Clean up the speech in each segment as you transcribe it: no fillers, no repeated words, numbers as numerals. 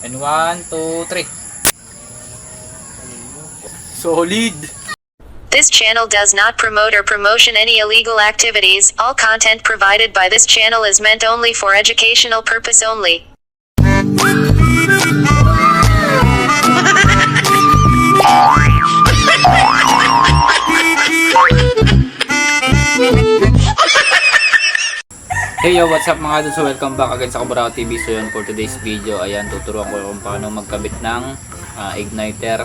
And 1, 2, 3. Solid! This channel does not promote or promotion any illegal activities. All content provided by this channel is meant only for educational purpose only. Hey yo, what's up mga idol? So welcome back again sa Kaburao TV. So yun, for today's video, ayan, tuturuan ko kung paano magkabit ng igniter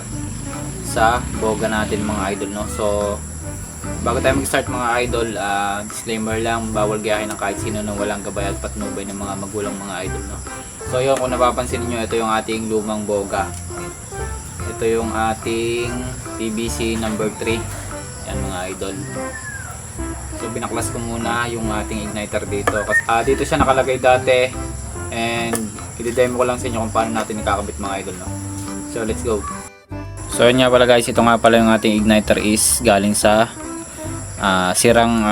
sa boga natin mga idol, no? So bago tayo mag-start mga idol, disclaimer lang, bawal gayahin ng kahit sino nang walang gabay at patnubay ng mga magulang mga idol, no? So yun, kung napapansin niyo, ito yung ating lumang boga. Ito yung ating PVC number 3. Yan mga idol. So binaklas ko muna yung ating igniter dito kasi dito siya nakalagay dati, and i-demo ko lang sa inyo kung paano natin ikakabit mga idol, no? So let's go. So yun nga pala guys, ito nga pala yung ating igniter is galing sa sirang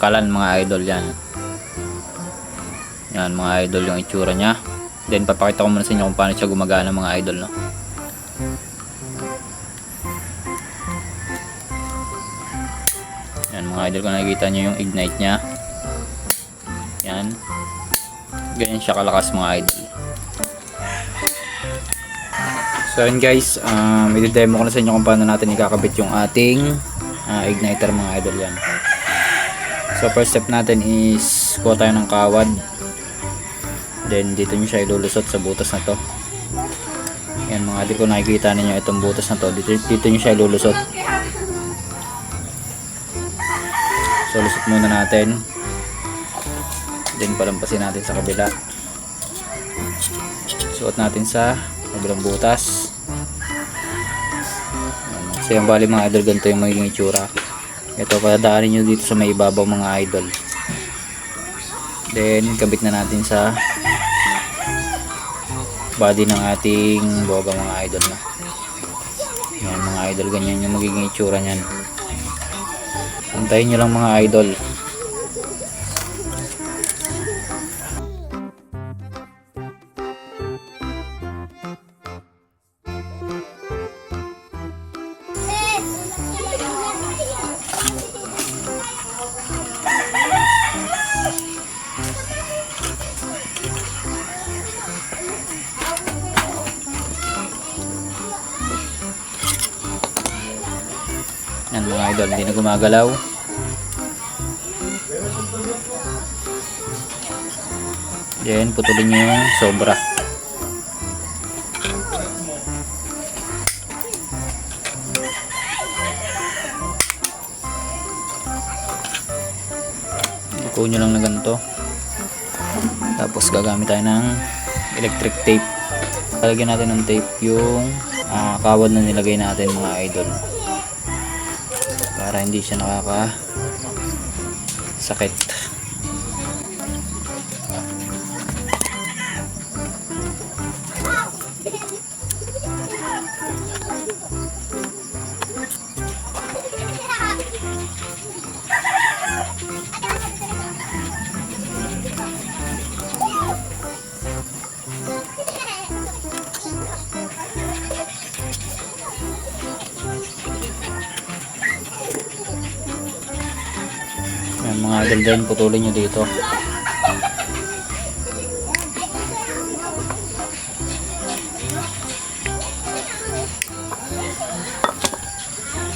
kalan mga idol. Yan mga idol yung itsura nya. Then papakita ko muna sa inyo kung paano siya gumagana mga idol, no? Yan mga idol, kung nakikita nyo yung ignite nya, yan, ganyan siya kalakas mga idol. So yun guys, i-demo ko na sa inyo kung paano natin ikakabit yung ating igniter mga idol. Yan. So first step natin is kuha tayo ng kawad, then dito nyo siya ilulusot sa butas na to. Yan mga idol, kung nakikita ninyo itong butas na to, dito nyo siya ilulusot. So lusot muna natin, then palampasin natin sa kabila, suot natin sa kabilang butas. So yung bali mga idol, ganito yung magiging itsura. Ito, padadaanin nyo dito sa may ibabaw mga idol, then kabit na natin sa body ng ating boga mga idol, no? Yan mga idol, ganyan yung magiging itsura nyan. Antayin nyo lang mga idol. Yan mga idol, hindi na gumagalaw. Then putulin nyo yung sobra. Ikuha nyo lang na ganito. Tapos gagamit tayo ng electric tape. Talagyan natin ng tape yung kawad na nilagay natin mga idol, para hindi siya nakakasakit. Yan mga idol, din putulin nyo dito.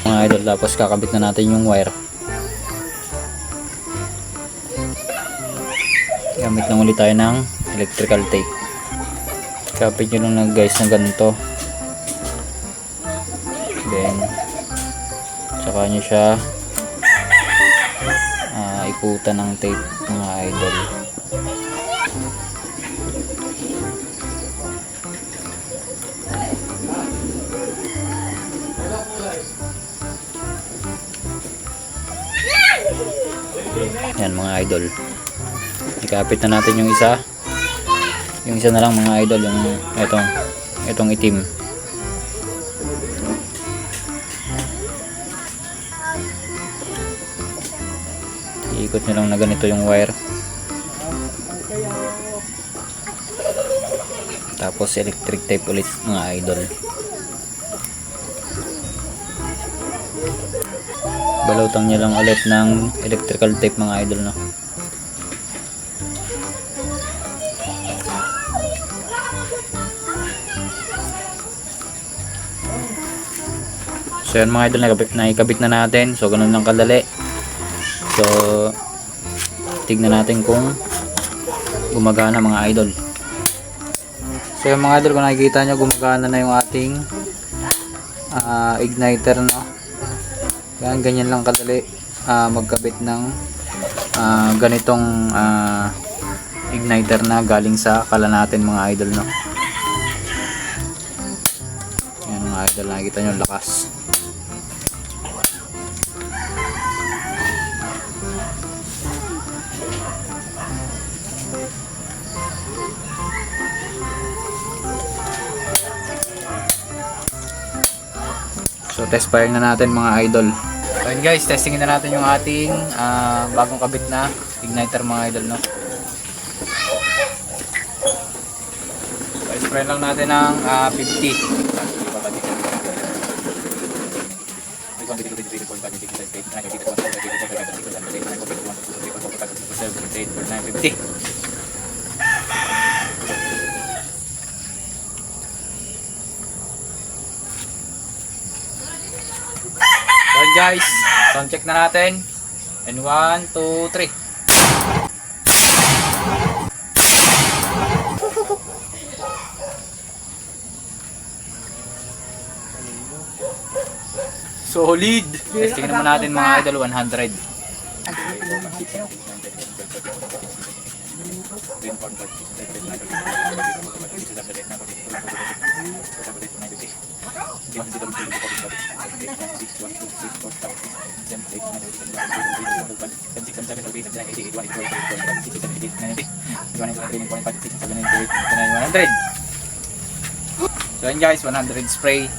Mga idol, tapos kakabit na natin yung wire. Gamit lang ulit tayo ng electrical tape. Kapit nyo lang na guys na ganito, then saka nyo siya ikutan ng tape mga idol. Yan mga idol, ikapit na natin yung isa. Yung isa na lang mga idol, yung itong itim. Iikot nyo lang na ganito yung wire. Tapos electric tape ulit mga idol. Balutan niya lang ulit ng electrical tape mga idol, no. So yan mga idol, naikabit na natin. So ganun lang kadali. So tignan natin kung gumagana mga idol. So yung mga idol, kung nakikita nyo, gumagana na yung ating igniter, no. Yan, ganyan lang kadali magkabit ng ganitong igniter na galing sa kala natin mga idol, no. Yan mga idol, nakikita nyo lakas. So test fire na natin mga idol. So yun guys, testingin na natin yung ating bagong kabit na igniter mga idol, no. So spray lang natin ng 50. So guys, sound check na natin. And 1, 2, 3. Solid! Testing naman natin mga idol, 100. So yun guys, 100 spray.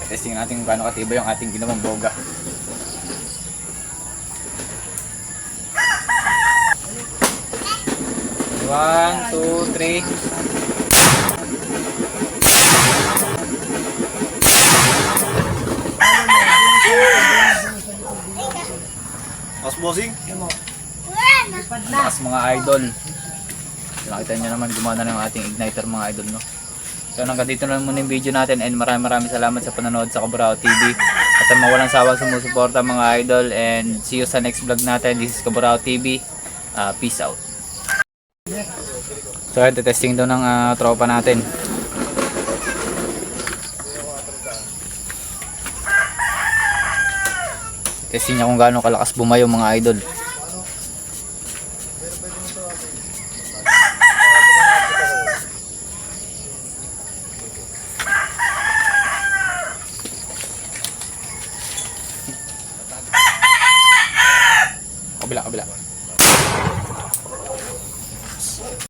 Testing natin kung gaano katibay yung ating ginawang boga. One, two, three. Bossing? Lakas mga idol. Nakita nyo naman, gumana na yung ating igniter mga idol, no. So hanggang dito na lang muna yung video natin, and maraming salamat sa panonood sa Kaburao TV at sa mga walang sawang sumusuporta mga idol, and see you sa next vlog natin. This is Kaburao TV. Peace out. So ito, testing daw ng tropa natin. Testing niya kung gaano kalakas bumayo mga idol. Kabila.